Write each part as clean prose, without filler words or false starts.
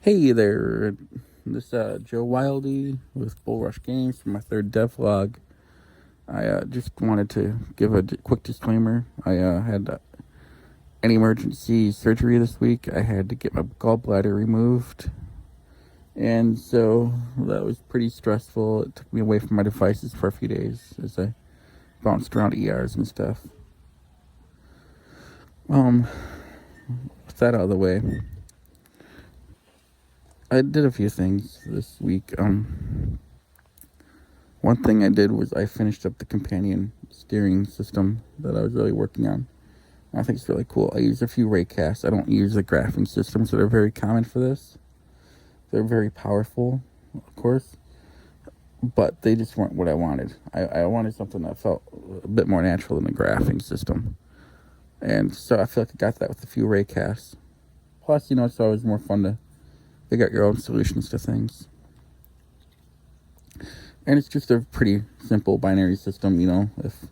Hey there, this Joe Wildy with Bullrush Games for my third devlog. I just wanted to give a quick disclaimer. I had an emergency surgery this week. I had to get my gallbladder removed, and so that was pretty stressful. It took me away from my devices for a few days as I bounced around ERs and stuff. With that out of the way, I did a few things this week. One thing I did was I finished up the companion steering system that I was really working on. I think it's really cool. I use a few raycasts. I don't use the graphing systems that are very common for this. They're very powerful, of course, but they just weren't what I wanted. I wanted something that felt a bit more natural than a graphing system. And so I feel like I got that with a few raycasts. Plus, it's always more fun to figure out your own solutions to things. And it's just a pretty simple binary system, if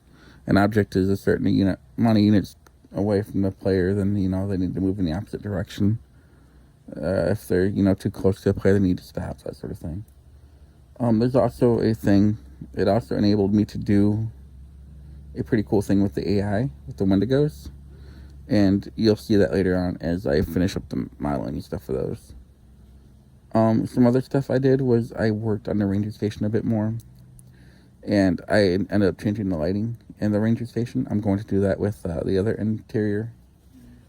an object is a certain amount of units away from the player, then, they need to move in the opposite direction. If they're, too close to the player, they need to stop, that sort of thing. There's also a thing, it also enabled me to do a pretty cool thing with the AI, with the Wendigos. And you'll see that later on as I finish up the modeling and stuff for those. Some other stuff I did was I worked on the ranger station a bit more, and I ended up changing the lighting in the ranger station. I'm going to do that with the other interior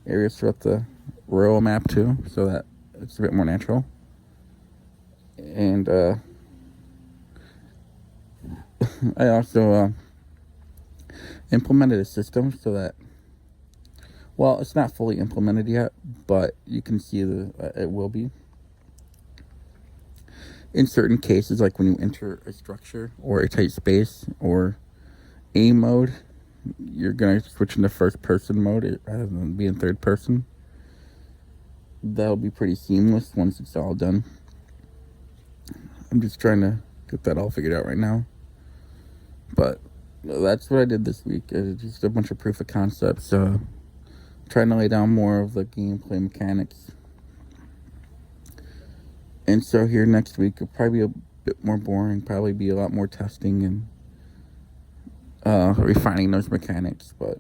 areas throughout the rural map too, so that it's a bit more natural. And I also implemented a system so that, well, it's not fully implemented yet, but you can see it will be. In certain cases, like when you enter a structure or a tight space or aim mode, you're going to switch into first person mode rather than being third person. That'll be pretty seamless once it's all done. I'm just trying to get that all figured out right now. But that's what I did this week. Just a bunch of proof of concepts. Trying to lay down more of the gameplay mechanics. And so here next week will probably be a bit more boring, probably be a lot more testing and refining those mechanics. But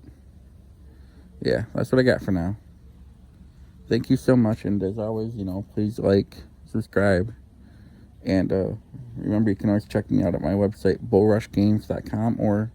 yeah, that's what I got for now. Thank you so much, and as always, please like, subscribe, and remember you can always check me out at my website, bullrushgames.com, or